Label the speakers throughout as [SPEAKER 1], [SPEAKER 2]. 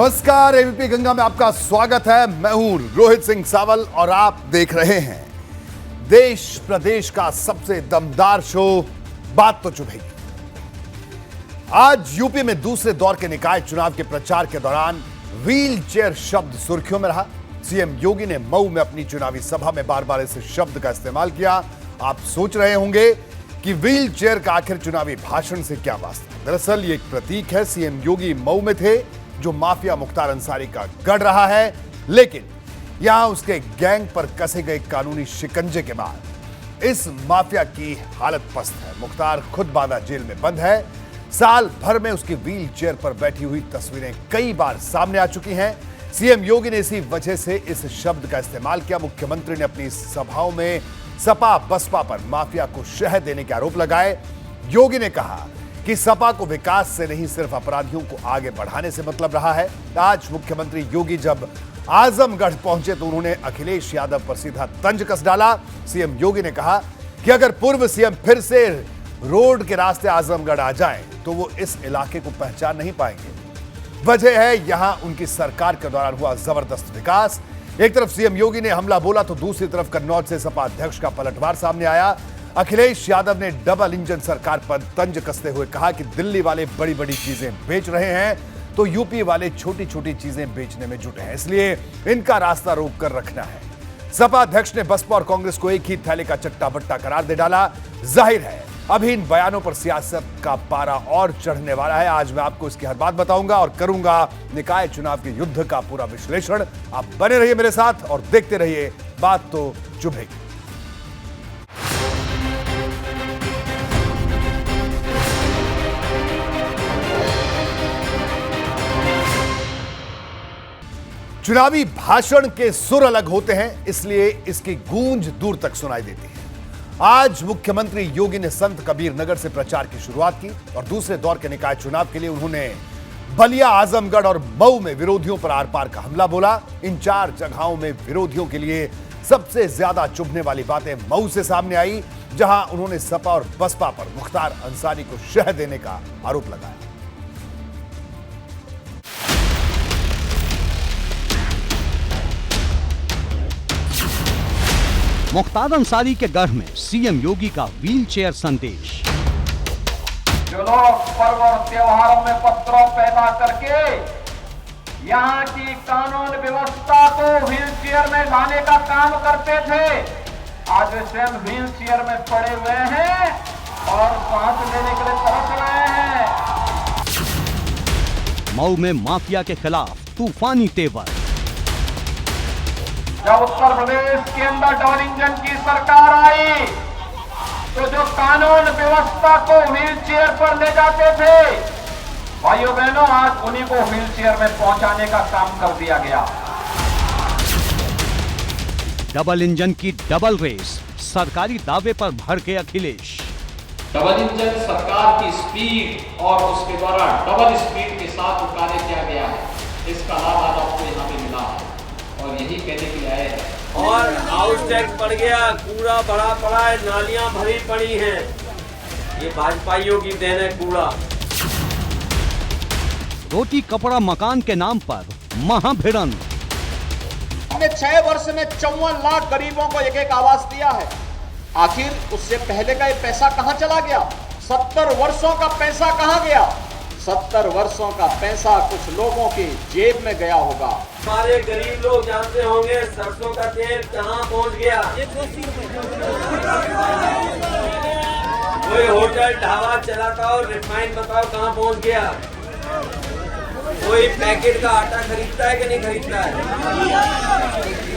[SPEAKER 1] नमस्कार, एबीपी गंगा में आपका स्वागत है। मैं हूं रोहित सिंह सावल और आप देख रहे हैं देश प्रदेश का सबसे दमदार शो बात तो चुभेगी। आज यूपी में दूसरे दौर के निकाय चुनाव के प्रचार के दौरान व्हील चेयर शब्द सुर्खियों में रहा। सीएम योगी ने मऊ में अपनी चुनावी सभा में बार बार इस शब्द का इस्तेमाल किया। आप सोच रहे होंगे कि व्हील चेयर का आखिर चुनावी भाषण से क्या वास्ता। दरअसल ये एक प्रतीक है। सीएम योगी मऊ में थे, जो माफिया मुख्तार अंसारी का गढ़ रहा है, लेकिन यहां उसके गैंग पर कसे गए कानूनी शिकंजे के बाद इस माफिया की हालत पस्त है। मुख्तार खुद बांदा जेल में बंद है। साल भर में उसकी व्हील चेयर पर बैठी हुई तस्वीरें कई बार सामने आ चुकी हैं। सीएम योगी ने इसी वजह से इस शब्द का इस्तेमाल किया। मुख्यमंत्री ने अपनी सभाओं में सपा बसपा पर माफिया को शह देने के आरोप लगाए। योगी ने कहा कि सपा को विकास से नहीं, सिर्फ अपराधियों को आगे बढ़ाने से मतलब रहा है। आज मुख्यमंत्री योगी जब आजमगढ़ पहुंचे तो उन्होंने अखिलेश यादव पर सीधा तंज कस डाला। सीएम योगी ने कहा कि अगर पूर्व सीएम फिर से रोड के रास्ते आजमगढ़ आ जाएं तो वो इस इलाके को पहचान नहीं पाएंगे। वजह है यहां उनकी सरकार के दौरान हुआ जबरदस्त विकास। एक तरफ सीएम योगी ने हमला बोला तो दूसरी तरफ कन्नौज से सपा अध्यक्ष का पलटवार सामने आया। अखिलेश यादव ने डबल इंजन सरकार पर तंज कसते हुए कहा कि दिल्ली वाले बड़ी बड़ी चीजें बेच रहे हैं तो यूपी वाले छोटी छोटी चीजें बेचने में जुटे हैं, इसलिए इनका रास्ता रोक कर रखना है। सपा अध्यक्ष ने बसपा और कांग्रेस को एक ही थैले का चट्टा बट्टा करार दे डाला। जाहिर है अभी इन बयानों पर सियासत का पारा और चढ़ने वाला है। आज मैं आपको इसकी हर बात बताऊंगा और करूंगा निकाय चुनाव के युद्ध का पूरा विश्लेषण। आप बने रहिए मेरे साथ और देखते रहिए बात तो चुभेगी। चुनावी भाषण के सुर अलग होते हैं, इसलिए इसकी गूंज दूर तक सुनाई देती है। आज मुख्यमंत्री योगी ने संत कबीर नगर से प्रचार की शुरुआत की और दूसरे दौर के निकाय चुनाव के लिए उन्होंने बलिया, आजमगढ़ और मऊ में विरोधियों पर आर पार का हमला बोला। इन चार जगहों में विरोधियों के लिए सबसे ज्यादा चुभने वाली बातें मऊ से सामने आई, जहां उन्होंने सपा और बसपा पर मुख्तार अंसारी को शह देने का आरोप लगाया।
[SPEAKER 2] मुख्तार अंसारी के गढ़ में सीएम योगी का व्हील चेयर संदेश।
[SPEAKER 3] जो लोग पर्व और त्योहारों में पत्रों पैदा करके यहाँ की कानून व्यवस्था को व्हील चेयर में लाने का काम करते थे, आज वे स्वयं व्हील चेयर में पड़े हुए हैं और सांस लेने के लिए तरस रहे हैं।
[SPEAKER 2] मऊ में माफिया के खिलाफ तूफानी तेवर।
[SPEAKER 3] जब उत्तर प्रदेश के अंदर डबल इंजन की सरकार आई तो जो कानून व्यवस्था को व्हील चेयर पर ले जाते थे, भाइयों बहनों, आज उन्हीं को व्हील चेयर में पहुंचाने का काम कर दिया गया।
[SPEAKER 2] डबल इंजन की डबल रेस, सरकारी दावे पर भड़के अखिलेश।
[SPEAKER 4] डबल इंजन सरकार की स्पीड और उसके द्वारा डबल स्पीड के साथ कार्य किया गया है, इसका लाभ आज आपको यहाँ पे मिला है और यही कहने के लिए आए हैं।
[SPEAKER 5] और हाउस टैक्स बढ़ गया, कूड़ा भरा पड़ा है, नालियां भरी पड़ी हैं। ये भाजपाइयों की देन है कूड़ा।
[SPEAKER 2] रोटी कपड़ा मकान के नाम पर महाभिड़ंत।
[SPEAKER 6] हमने 6 वर्ष में 54 लाख गरीबों को एक एक आवास दिया है। आखिर उससे पहले का ये पैसा कहां चला गया? 70 वर्षों का पैसा कहां गया? 70 वर्षों का पैसा कुछ लोगों की जेब में गया होगा।
[SPEAKER 5] हमारे गरीब लोग जानते होंगे सरसों का तेल कहां पहुंच गया। कोई होटल ढाबा चलाता हो, रिफाइंड बताओ कहां पहुंच गया। कोई पैकेट का आटा खरीदता है कि नहीं खरीदता है?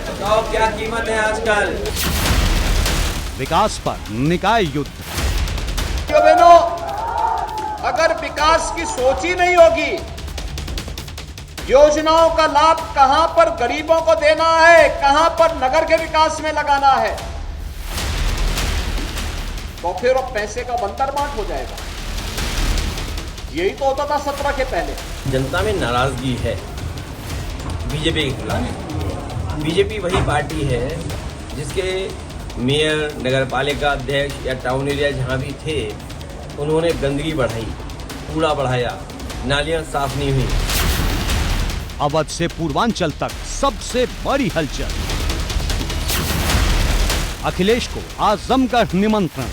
[SPEAKER 5] बताओ क्या कीमत है आजकल।
[SPEAKER 2] विकास पर निकाय युद्ध।
[SPEAKER 6] बहनों, अगर विकास की सोच ही नहीं होगी, योजनाओं का लाभ कहां पर गरीबों को देना है, कहां पर नगर के विकास में लगाना है, तो फिर वो पैसे का बंतर बांट हो जाएगा। यही तो होता था 17 के पहले।
[SPEAKER 5] जनता में नाराजगी है बीजेपी के खिलाफ। बीजेपी वही पार्टी है जिसके मेयर, नगर पालिका अध्यक्ष या टाउन एरिया जहाँ भी थे, उन्होंने गंदगी बढ़ाई, कूड़ा बढ़ाया, नालियाँ साफ नहीं हुई।
[SPEAKER 2] अवध से पूर्वांचल तक सबसे बड़ी हलचल। अखिलेश को आजमगढ़ निमंत्रण।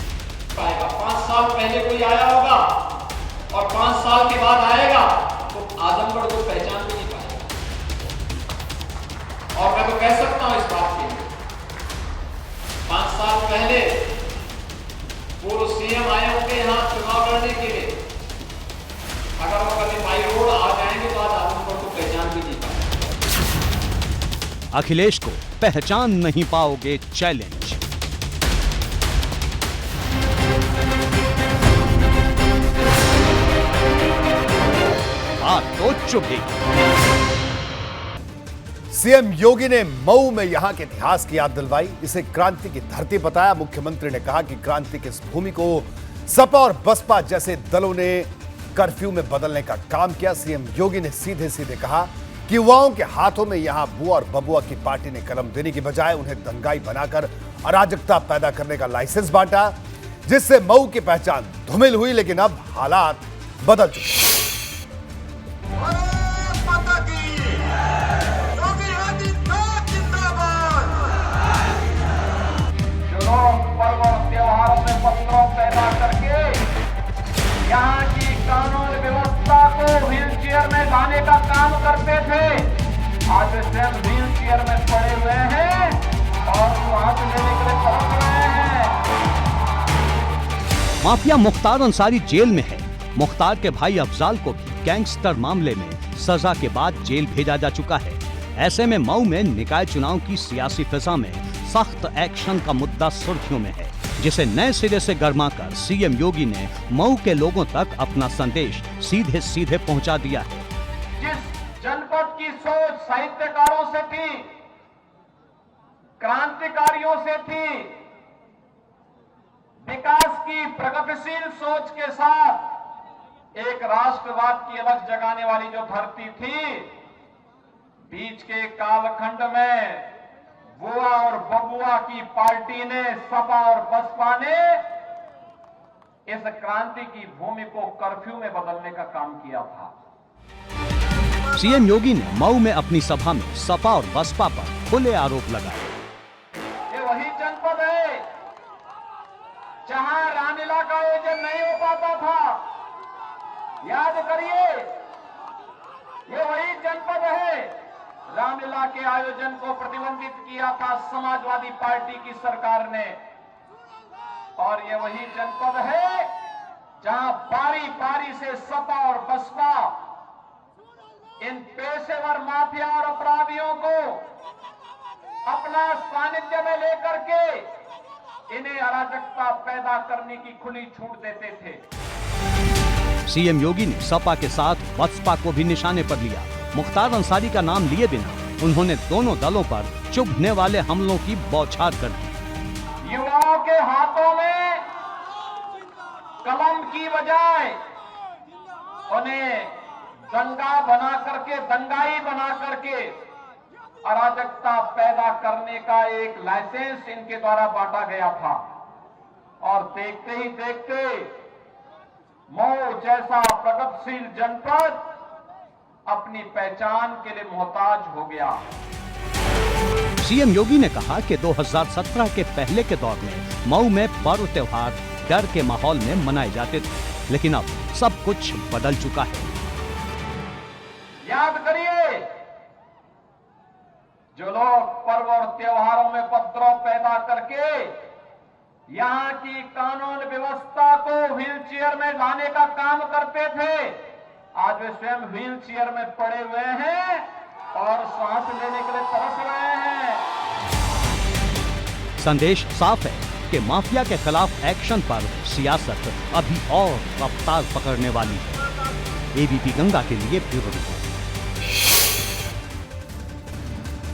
[SPEAKER 4] 5 साल पहले कोई आया होगा और 5 साल के बाद आएगा तो आजमगढ़ को पहचान भी नहीं पाएगा। और मैं तो कह सकता हूं इस बात के लिए, 5 साल पहले पूर्व सीएम आए होंगे यहां चुनाव लड़ने के लिए, अगर वो कभी बाई रोड आ जाएंगे तो आज आजमगढ़ को पहचान भी नहीं पाएगा।
[SPEAKER 2] अखिलेश को पहचान नहीं पाओगे चैलेंज। बात तो चुभेगी।
[SPEAKER 1] सीएम योगी ने मऊ में यहां के इतिहास की याद दिलवाई, इसे क्रांति की धरती बताया। मुख्यमंत्री ने कहा कि क्रांति की इस भूमि को सपा और बसपा जैसे दलों ने कर्फ्यू में बदलने का काम किया। सीएम योगी ने सीधे सीधे कहा कि युवाओं के हाथों में यहां बुआ और बबुआ की पार्टी ने कलम देने की बजाय उन्हें दंगाई बनाकर अराजकता पैदा करने का लाइसेंस बांटा, जिससे मऊ की पहचान धूमिल हुई। लेकिन अब हालात बदल चुके।
[SPEAKER 3] पर्व और त्योहारों में पत्थरों पैदा करके यहाँ की कानून व्यवस्था को व्हीलचेयर में लाने का काम करते थे, आज स्वयं व्हीलचेयर में पड़े हुए हैं और सांस लेने के लिए तरस रहे हैं।
[SPEAKER 2] माफिया मुख्तार अंसारी जेल में है। मुख्तार के भाई अफजाल को भी गैंगस्टर मामले में सजा के बाद जेल भेजा जा चुका है। ऐसे में मऊ में निकाय चुनाव की सियासी फिजा में सख्त एक्शन का मुद्दा सुर्खियों में है, जिसे नए सिरे से गरमाकर सीएम योगी ने मऊ के लोगों तक अपना संदेश सीधे सीधे पहुंचा दिया है।
[SPEAKER 3] जिस जनपद की सोच साहित्यकारों से थी, क्रांतिकारियों से थी, विकास की प्रगतिशील सोच के साथ एक राष्ट्रवाद की अलग जगाने वाली जो धरती थी, बीच के कालखंड में बुआ और बबुआ की पार्टी ने, सपा और बसपा ने इस क्रांति की भूमि को कर्फ्यू में बदलने का काम किया था।
[SPEAKER 2] सीएम योगी ने मऊ में अपनी सभा में सपा और बसपा पर खुले आरोप लगाए।
[SPEAKER 3] ये वही जनपद है जहां रामलीला का आयोजन नहीं हो पाता था, याद करिए। ये वही जनपद है, रामलीला के आयोजन को प्रतिबंधित किया था समाजवादी पार्टी की सरकार ने। और ये वही जनपद है जहां बारी बारी से सपा और बसपा इन पेशेवर माफिया और अपराधियों को अपना सानिध्य में लेकर के इन्हें अराजकता पैदा करने की खुली छूट देते थे।
[SPEAKER 2] सीएम योगी ने सपा के साथ बसपा को भी निशाने पर लिया। मुख्तार अंसारी का नाम लिए बिना उन्होंने दोनों दलों पर चुभने वाले हमलों की बौछार कर दी।
[SPEAKER 3] युवाओं के हाथों में कलम की बजाय उन्हें दंगा बना करके, दंगाई बना करके अराजकता पैदा करने का एक लाइसेंस इनके द्वारा बांटा गया था। और देखते ही देखते मऊ जैसा प्रगतिशील जनपद अपनी पहचान के लिए मोहताज हो गया।
[SPEAKER 2] सीएम योगी ने कहा कि 2017 के पहले के दौर में मऊ में पर्व त्योहार डर के माहौल में मनाए जाते थे, लेकिन अब सब कुछ बदल चुका है।
[SPEAKER 3] याद करिए, जो लोग पर्व और त्योहारों में उपद्रव पैदा करके यहाँ की कानून व्यवस्था को व्हीलचेयर में लाने का काम करते थे, आज वे स्वयं व्हीलचेयर में पड़े हुए हैं और सांस लेने के लिए तरस रहे हैं।
[SPEAKER 2] संदेश साफ है कि माफिया के खिलाफ एक्शन पर सियासत अभी और रफ्तार पकड़ने वाली है। एबीपी गंगा के लिए ब्यूरो रिपोर्ट।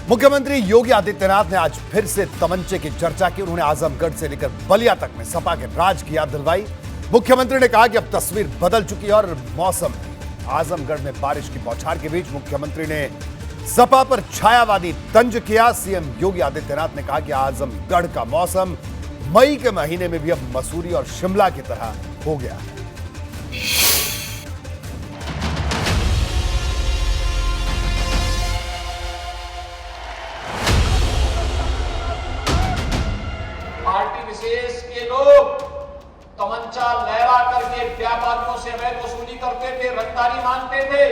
[SPEAKER 1] मुख्यमंत्री योगी आदित्यनाथ ने आज फिर से तमंचे की चर्चा की। उन्होंने आजमगढ़ से लेकर बलिया तक में सपा के राज की याद दिलवाई। मुख्यमंत्री ने कहा कि अब तस्वीर बदल चुकी है और मौसम। आजमगढ़ में बारिश की बौछार के बीच मुख्यमंत्री ने सपा पर छायावादी तंज किया। सीएम योगी आदित्यनाथ ने कहा कि आजमगढ़ का मौसम मई के महीने में भी अब मसूरी और शिमला की तरह हो गया है।
[SPEAKER 4] से अवैध वसूली करते थे, रंगदारी मांगते थे।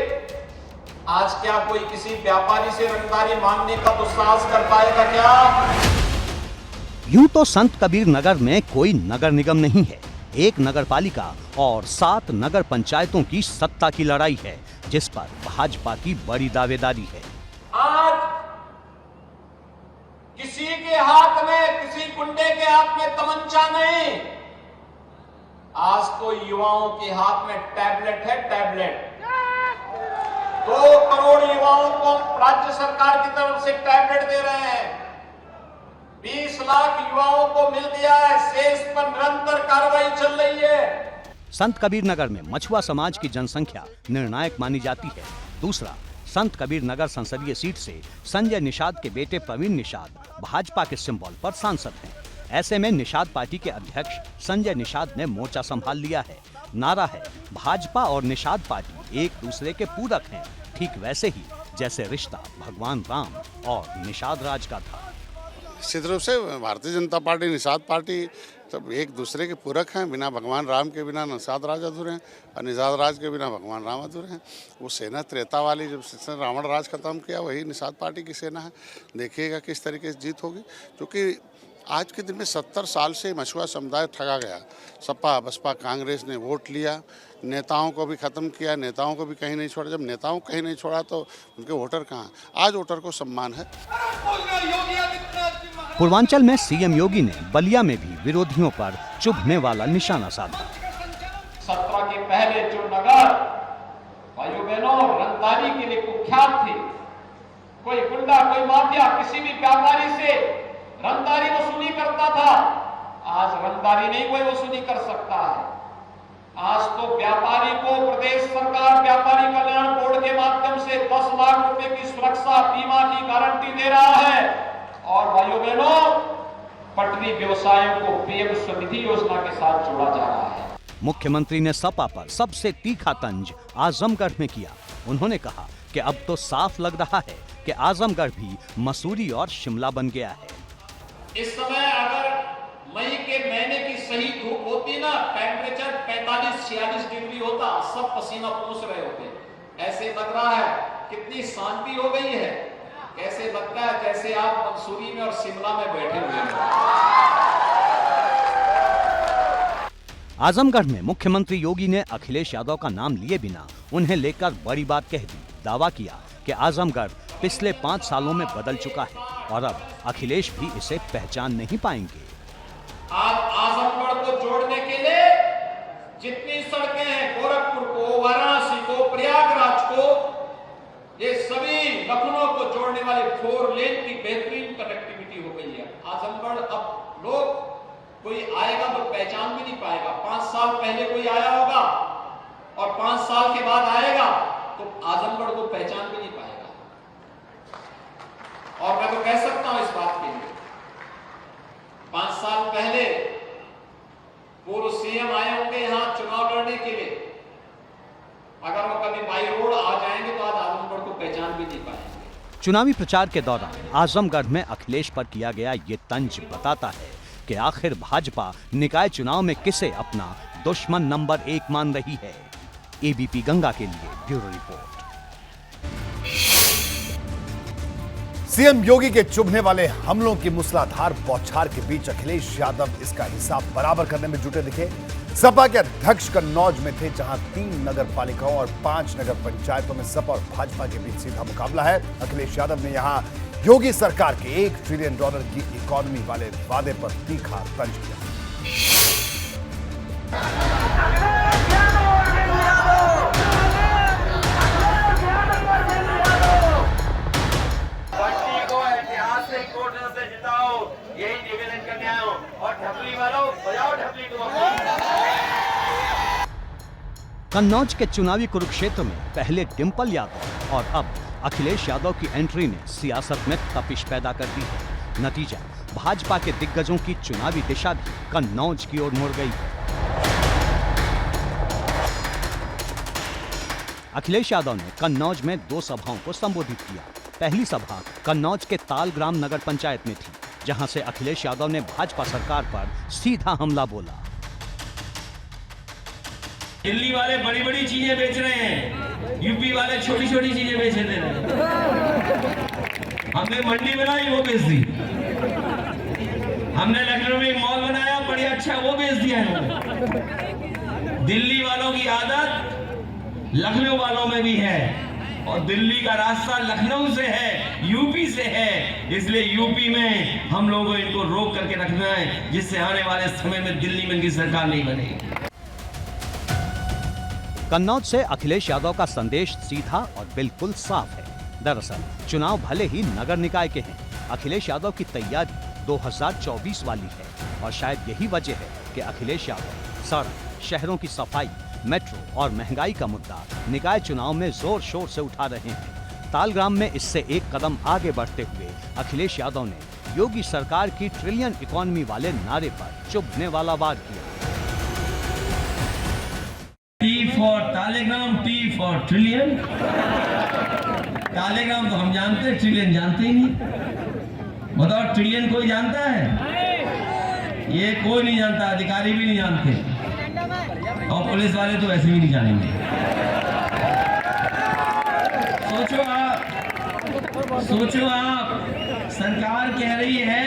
[SPEAKER 4] आज क्या कोई किसी व्यापारी से रंगदारी मांगने का दुस्साहस कर पाएगा क्या?
[SPEAKER 2] यूं तो संत कबीर नगर में कोई नगर निगम नहीं है, एक नगर पालिका और 7 नगर पंचायतों की सत्ता की लड़ाई है, जिस पर भाजपा की बड़ी दावेदारी है।
[SPEAKER 4] आज किसी के हाथ में, किसी गुंडे के हाथ में तमंचा नहीं, आज तो युवाओं के हाथ में टैबलेट है, टैबलेट। 2 करोड़ युवाओं को राज्य सरकार की तरफ से टैबलेट दे रहे हैं। 20 लाख युवाओं को मिल गया है, शेष पर निरंतर कार्रवाई चल रही है।
[SPEAKER 2] संत कबीर नगर में मछुआ समाज की जनसंख्या निर्णायक मानी जाती है। दूसरा, संत कबीर नगर संसदीय सीट से संजय निषाद के बेटे प्रवीण निषाद भाजपा के सिंबल पर सांसद हैं। ऐसे में निषाद पार्टी के अध्यक्ष संजय निषाद ने मोर्चा संभाल लिया है। नारा है, भाजपा और निषाद पार्टी एक दूसरे के पूरक हैं, ठीक वैसे ही जैसे रिश्ता भगवान राम और निषाद राज का था।
[SPEAKER 7] निश्चित रूप से भारतीय जनता पार्टी, निषाद पार्टी सब एक दूसरे के पूरक हैं। बिना भगवान राम के बिना निषाद राज अधूरे हैं और निषाद राज के बिना भगवान राम अधूरे हैं। वो सेना त्रेता वाली जब रावण राज खत्म किया, वही निषाद पार्टी की सेना है। देखिएगा किस तरीके से जीत होगी, क्योंकि आज के दिन में 70 साल से मछुआ समुदाय ठगा गया। सपा बसपा कांग्रेस ने वोट लिया, नेताओं को भी खत्म किया, नेताओं को भी कहीं नहीं छोड़ा। जब नेताओं को कहीं नहीं छोड़ा तो उनके वोटर कहाँ? आज वोटर को सम्मान है।
[SPEAKER 2] पूर्वांचल में सीएम योगी ने बलिया में भी विरोधियों पर चुभने वाला निशाना साधा।
[SPEAKER 4] 17 के पहले जो नगर भाइयों बहनों रंगदारी के लिए कुख्यात थे, कोई गुंडा, कोई माफिया किसी भी व्यापारी से रंगदारी वसूली करता था, आज रंगदारी नहीं कोई वसूली कर सकता है। आज तो व्यापारी को प्रदेश सरकार व्यापारी कल्याण बोर्ड के माध्यम से 10 लाख रुपए की सुरक्षा बीमा की गारंटी दे रहा है। और भाइयों बहनों, पटरी व्यवसायों को पीएम स्वनिधि योजना के साथ जोड़ा जा रहा है।
[SPEAKER 2] मुख्यमंत्री ने सपा पर सबसे तीखा तंज आजमगढ़ में किया। उन्होंने कहा कि अब तो साफ लग रहा है कि आजमगढ़ भी मसूरी और शिमला बन गया है।
[SPEAKER 4] इस समय अगर मई के महीने की सही धूप होती ना, टेम्परेचर 45-46 डिग्री होता, सब पसीना पोंछ रहे होते। ऐसे लग रहा है कितनी शांति हो गई है, ऐसे लगता है जैसे आप मंसूरी में और शिमला में बैठे हुए हैं।
[SPEAKER 2] आजमगढ़ में मुख्यमंत्री योगी ने अखिलेश यादव का नाम लिए बिना उन्हें लेकर बड़ी बात कह दी। दावा किया कि आजमगढ़ पिछले 5 सालों में बदल चुका है और अब अखिलेश भी इसे पहचान नहीं पाएंगे।
[SPEAKER 4] आज आजमगढ़ को जोड़ने के लिए जितनी सड़कें हैं, गोरखपुर को, वाराणसी को, प्रयागराज को, ये सभी लखनऊ को जोड़ने वाले 4 लेन की बेहतरीन कनेक्टिविटी हो गई है। आजमगढ़ अब लोग, कोई आएगा तो पहचान भी नहीं पाएगा। 5 साल पहले कोई आया होगा और 5 साल के बाद आएगा तो आजमगढ़ को पहचान भी नहीं पाएगा। और मैं तो कह सकता हूं इस बात के लिए, 5 साल पहले पूर्व सीएम आए होंगे यहां चुनाव लड़ने के लिए, अगर वो कभी बाई रोड आ जाएंगे तो आज आजमगढ़ को पहचान भी नहीं पाएंगे।
[SPEAKER 2] चुनावी प्रचार के दौरान आजमगढ़ में अखिलेश पर किया गया ये तंज बताता है कि आखिर भाजपा निकाय चुनाव में किसे अपना दुश्मन नंबर 1 मान रही है। एबीपी गंगा के लिए ब्यूरो रिपोर्ट।
[SPEAKER 1] सीएम योगी के चुभने वाले हमलों की मूसलाधार बौछार के बीच अखिलेश यादव इसका हिसाब बराबर करने में जुटे दिखे। सपा के अध्यक्ष कन्नौज में थे, जहां 3 नगर पालिकाओं और 5 नगर पंचायतों में सपा और भाजपा के बीच सीधा मुकाबला है। अखिलेश यादव ने यहां योगी सरकार के $1 ट्रिलियन की इकोनॉमी वाले वादे पर तीखा तंज किया।
[SPEAKER 4] यही निवेदन करने आया हूं और ढपली वालों बजाओ ढपली को।
[SPEAKER 2] कन्नौज के चुनावी कुरुक्षेत्र में पहले डिंपल यादव और अब अखिलेश यादव की एंट्री ने सियासत में तपिश पैदा कर दी है। नतीजा, भाजपा के दिग्गजों की चुनावी दिशा भी कन्नौज की ओर मुड़ गई है। अखिलेश यादव ने कन्नौज में 2 सभाओं को संबोधित किया। पहली सभा कन्नौज के तालग्राम नगर पंचायत में थी, जहां से अखिलेश यादव ने भाजपा सरकार पर सीधा हमला बोला।
[SPEAKER 5] दिल्ली वाले बड़ी बड़ी चीजें बेच रहे हैं, यूपी वाले छोटी छोटी चीजें बेच दे रहे हैं। हमने मंडी बनाई, वो बेच दी। हमने लखनऊ में मॉल बनाया, बढ़िया अच्छा, वो बेच दिया है। दिल्ली वालों की आदत लखनऊ वालों में भी है, और दिल्ली का रास्ता लखनऊ से है, यूपी से है। इसलिए यूपी में हम लोगों को इनको रोक करके रखना है, जिससे आने वाले समय में दिल्ली में इनकी सरकार नहीं बनेगी।
[SPEAKER 2] कन्नौज से अखिलेश यादव का संदेश सीधा और बिल्कुल साफ है। दरअसल चुनाव भले ही नगर निकाय के हैं, अखिलेश यादव की तैयारी 2024 वाली है, और शायद यही वजह है कि अखिलेश यादव सड़क, शहरों की सफाई, मेट्रो और महंगाई का मुद्दा निकाय चुनाव में जोर शोर से उठा रहे हैं। तालग्राम में इससे एक कदम आगे बढ़ते हुए अखिलेश यादव ने योगी सरकार की ट्रिलियन इकोनॉमी वाले नारे पर चुभने वाला वार किया।
[SPEAKER 5] T for telegram, T for trillion. Telegram तो हम जानते हैं, ट्रिलियन जानते ही नहीं। बताओ, ट्रिलियन कोई जानता है? ये कोई नहीं जानता, अधिकारी भी नहीं जानते, और पुलिस वाले तो वैसे भी नहीं जानेंगे। सोचो आप, सरकार कह रही है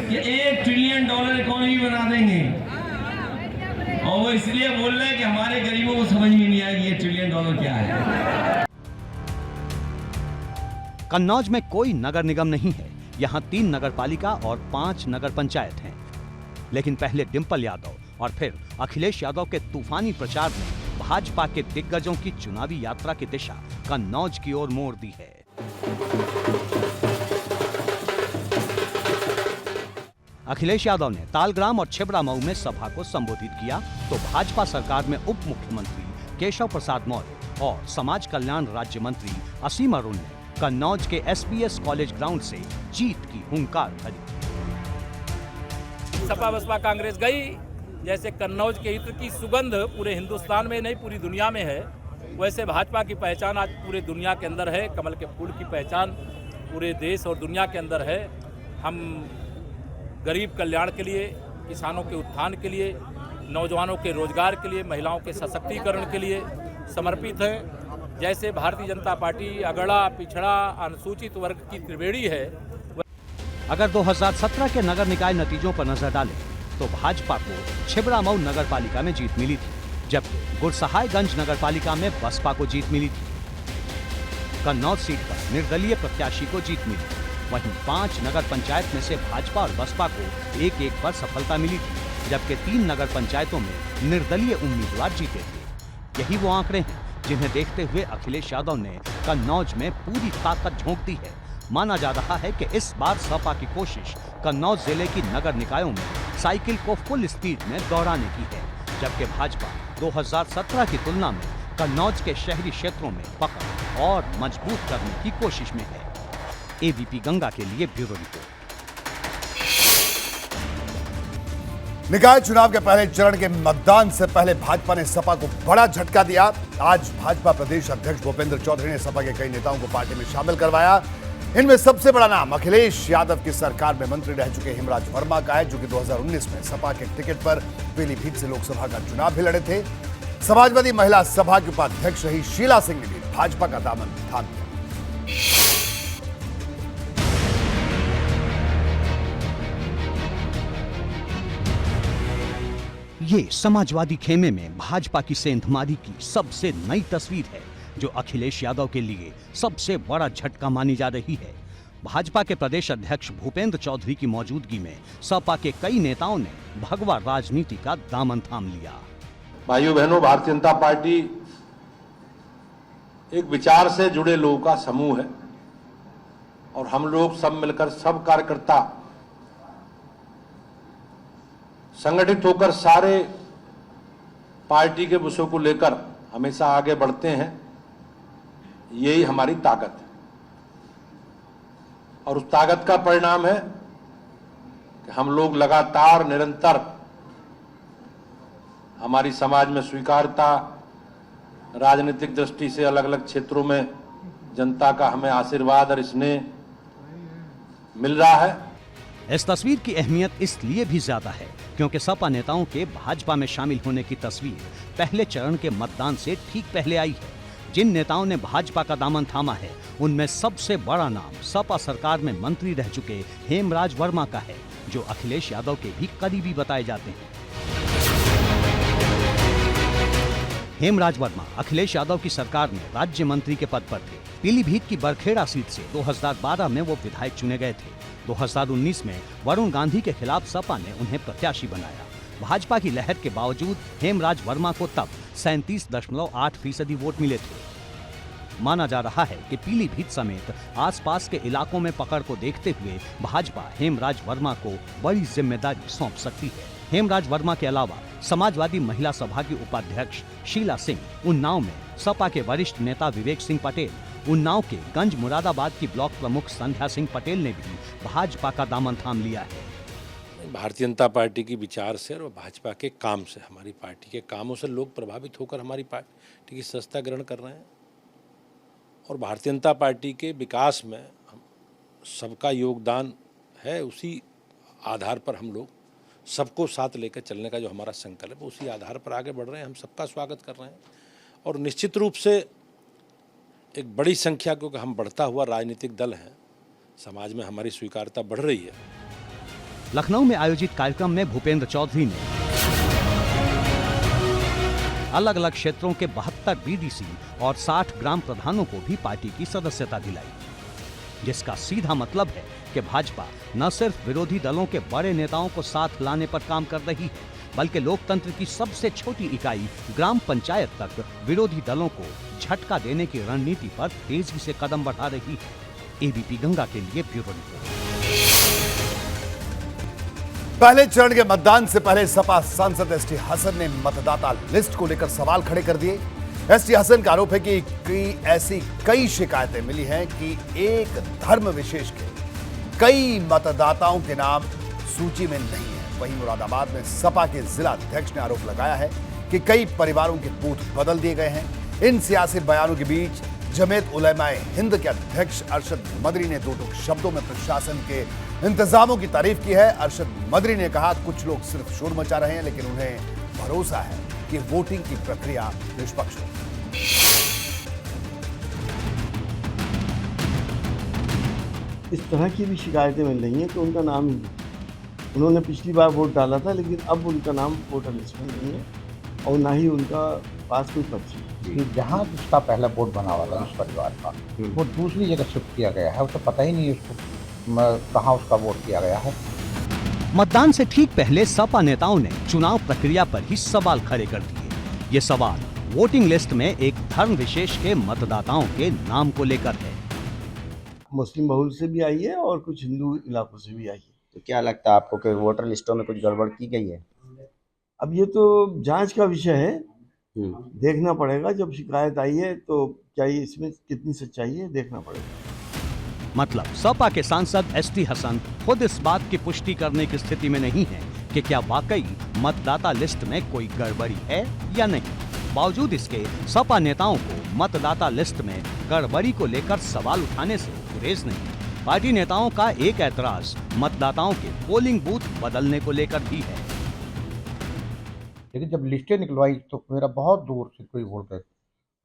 [SPEAKER 5] कि $1 ट्रिलियन इकोनॉमी बना देंगे, और वो इसलिए बोल रहे हैं कि हमारे गरीबों को समझ में नहीं आएगी ये $1 ट्रिलियन क्या है।
[SPEAKER 2] कन्नौज में कोई नगर निगम नहीं है। यहाँ 3 नगर पालिका और 5 नगर पंचायत हैं। लेकिन पहले डिंपल यादव और फिर अखिलेश यादव के तूफानी प्रचार ने भाजपा के दिग्गजों की चुनावी यात्रा की दिशा कन्नौज की ओर मोड़ दी है। अखिलेश यादव ने तालग्राम और छिबरा मऊ में सभा को संबोधित किया, तो भाजपा सरकार में उप मुख्यमंत्री केशव प्रसाद मौर्य और समाज कल्याण राज्य मंत्री असीम अरुण ने कन्नौज के एसपीएस कॉलेज ग्राउंड से जीत की हुंकार भरी।
[SPEAKER 8] सपा बसपा कांग्रेस गई, जैसे कन्नौज के हित की सुगंध पूरे हिंदुस्तान में नहीं पूरी दुनिया में है, वैसे भाजपा की पहचान आज पूरे दुनिया के अंदर है। कमल के फूल की पहचान पूरे देश और दुनिया के अंदर है। हम गरीब कल्याण के लिए, किसानों के उत्थान के लिए, नौजवानों के रोजगार के लिए, महिलाओं के सशक्तिकरण के लिए समर्पित हैं। जैसे भारतीय जनता पार्टी अगड़ा, पिछड़ा, अनुसूचित वर्ग की त्रिवेणी है।
[SPEAKER 2] अगर 2017 के नगर निकाय नतीजों पर नजर डालें तो भाजपा को छिबरा मऊ नगर पालिका में जीत मिली थी, जबकि गुरसहायगंज नगर पालिका में बसपा को जीत मिली थी। कन्नौज सीट पर निर्दलीय प्रत्याशी को जीत मिली, वहीं 5 नगर पंचायत में से भाजपा और बसपा को एक पर सफलता मिली थी, जबकि 3 नगर पंचायतों में निर्दलीय उम्मीदवार जीते थे। यही वो आंकड़े हैं जिन्हें देखते हुए अखिलेश यादव ने कन्नौज में पूरी ताकत झोंक दी है। माना जा रहा है कि इस बार सपा की कोशिश कन्नौज जिले की नगर निकायों में साइकिल को फुल स्पीड में दौड़ाने की है, जबकि भाजपा 2017 की तुलना में कन्नौज के शहरी क्षेत्रों में पकड़ और मजबूत करने की कोशिश में है। एबीपी गंगा के लिए ब्यूरो रिपोर्ट।
[SPEAKER 1] निकाय चुनाव के पहले चरण के मतदान से पहले भाजपा ने सपा को बड़ा झटका दिया। आज भाजपा प्रदेश अध्यक्ष भूपेंद्र चौधरी ने सपा के कई नेताओं को पार्टी में शामिल करवाया। इनमें सबसे बड़ा नाम अखिलेश यादव की सरकार में मंत्री रह चुके हेमराज वर्मा का है, जो कि 2019 में सपा के टिकट पर पीलीभीत से लोकसभा का चुनाव भी लड़े थे। समाजवादी महिला सभा की उपाध्यक्ष रही शीला सिंह ने भी भाजपा का दामन थाम लिया।
[SPEAKER 2] ये समाजवादी खेमे में भाजपा की सेंधमारी की सबसे नई तस्वीर है, जो अखिलेश यादव के लिए सबसे बड़ा झटका मानी जा रही है। भाजपा के प्रदेश अध्यक्ष भूपेंद्र चौधरी की मौजूदगी में सपा के कई नेताओं ने भगवा राजनीति का दामन थाम लिया।
[SPEAKER 9] भाइयों बहनों, भारतीय जनता पार्टी एक विचार से जुड़े लोगों का समूह है, और हम लोग सब मिलकर, सब कार्यकर्ता संगठित होकर सारे पार्टी के विषयों को लेकर हमेशा आगे बढ़ते हैं। यही हमारी ताकत है, और उस ताकत का परिणाम है कि हम लोग लगातार निरंतर हमारी समाज में स्वीकार्यता, राजनीतिक दृष्टि से अलग अलग क्षेत्रों में जनता का हमें आशीर्वाद और स्नेह मिल रहा है।
[SPEAKER 2] इस तस्वीर की अहमियत इसलिए भी ज्यादा है क्योंकि सपा नेताओं के भाजपा में शामिल होने की तस्वीर पहले चरण के मतदान से ठीक पहले आई है। जिन नेताओं ने भाजपा का दामन थामा है, उनमें सबसे बड़ा नाम सपा सरकार में मंत्री रह चुके हेमराज वर्मा का है, जो अखिलेश यादव के भी करीबी बताए जाते हैं। हेमराज वर्मा अखिलेश यादव की सरकार में राज्य मंत्री के पद पर थे। पीलीभीत की बरखेड़ा सीट से 2012 में वो विधायक चुने गए थे। 2019 में वरुण गांधी के खिलाफ सपा ने उन्हें प्रत्याशी बनाया। भाजपा की लहर के बावजूद हेमराज वर्मा को तब 37.8% वोट मिले थे। माना जा रहा है कि पीलीभीत समेत आसपास के इलाकों में पकड़ को देखते हुए भाजपा हेमराज वर्मा को बड़ी जिम्मेदारी सौंप सकती है। हेमराज वर्मा के अलावा समाजवादी महिला सभा की उपाध्यक्ष शीला सिंह, उन्नाव में सपा के वरिष्ठ नेता विवेक सिंह पटेल, उन्नाव के गंज मुरादाबाद की ब्लॉक प्रमुख संध्या सिंह पटेल ने भी भाजपा का दामन थाम लिया है।
[SPEAKER 9] भारतीय जनता पार्टी की विचार से और भाजपा के काम से, हमारी पार्टी के कामों से लोग प्रभावित होकर हमारी पार्टी की सदस्यता ग्रहण कर रहे हैं। और भारतीय जनता पार्टी के विकास में सबका योगदान है। उसी आधार पर हम लोग सबको साथ लेकर चलने का जो हमारा संकल्प है, उसी आधार पर आगे बढ़ रहे हैं। हम सबका स्वागत कर रहे हैं और निश्चित रूप से एक बड़ी संख्या, क्योंकि हम बढ़ता हुआ राजनीतिक दल हैं, समाज में हमारी स्वीकार्यता बढ़ रही है।
[SPEAKER 2] लखनऊ में आयोजित कार्यक्रम में भूपेंद्र चौधरी ने अलग अलग क्षेत्रों के 72 बीडीसी और 60 ग्राम प्रधानों को भी पार्टी की सदस्यता दिलाई, जिसका सीधा मतलब है कि भाजपा न सिर्फ विरोधी दलों के बड़े नेताओं को साथ लाने पर काम कर रही है, बल्कि लोकतंत्र की सबसे छोटी इकाई ग्राम पंचायत तक विरोधी दलों को झटका देने की रणनीति पर तेजी से कदम बढ़ा रही है। एबीपी गंगा के लिए ब्यूरो रिपोर्ट।
[SPEAKER 1] पहले चरण के मतदान से पहले सपा सांसद एसटी हसन ने मतदाता लिस्ट को लेकर सवाल खड़े कर दिए। एसटी हसन का आरोप है कि ऐसी कई शिकायतें मिली हैं कि एक धर्म विशेष के कई मतदाताओं के नाम सूची में नहीं है। वहीं मुरादाबाद में सपा के जिला अध्यक्ष ने आरोप लगाया है कि कई परिवारों के बूथ बदल दिए गए हैं। इन सियासी बयानों के बीच जमीयत उलमाए हिंद के अध्यक्ष अरशद मदरी ने दो टूक शब्दों में प्रशासन के इंतजामों की तारीफ की है। अरशद मदरी ने कहा, कुछ लोग सिर्फ शोर मचा रहे हैं, लेकिन उन्हें भरोसा है कि वोटिंग की प्रक्रिया निष्पक्ष होगी।
[SPEAKER 10] इस तरह की भी शिकायतें मिल रही हैं कि उनका नाम ही, उन्होंने पिछली बार वोट डाला था, लेकिन अब उनका नाम वोटर लिस्ट में नहीं है और ना ही उनका पास कोई पर्ची।
[SPEAKER 11] जहाँ उसका पहला वोट बना हुआ था उस परिवार का, वो दूसरी जगह शिफ्ट किया गया है। उसे पता ही नहीं है उसको कहाँ उसका वोट किया गया है।
[SPEAKER 2] मतदान से ठीक पहले सपा नेताओं ने चुनाव प्रक्रिया पर ही सवाल खड़े कर दिए। ये सवाल वोटिंग लिस्ट में एक धर्म विशेष के मतदाताओं के नाम को लेकर है।
[SPEAKER 10] मुस्लिम बहुल से भी आई है और कुछ हिंदू इलाकों से भी आई है।
[SPEAKER 12] तो क्या लगता है आपको कि वोटर लिस्टों में कुछ गड़बड़ की गई है?
[SPEAKER 10] अब ये तो जांच का विषय है, देखना पड़ेगा। जब शिकायत आई है तो क्या ये इसमें कितनी सच्चाई है, देखना पड़ेगा।
[SPEAKER 2] मतलब सपा के सांसद एसटी हसन खुद इस बात की पुष्टि करने की स्थिति में नहीं है कि क्या वाकई मतदाता लिस्ट में कोई गड़बड़ी है या नहीं। बावजूद इसके सपा नेताओं को मतदाता लिस्ट में गड़बड़ी को लेकर सवाल उठाने से गुरेज नहीं। पार्टी नेताओं का एक ऐतराज मतदाताओं के पोलिंग बूथ बदलने को लेकर भी है।
[SPEAKER 11] लेकिन जब लिस्टें निकलवाई तो मेरा बहुत दूर से कोई वोट गए,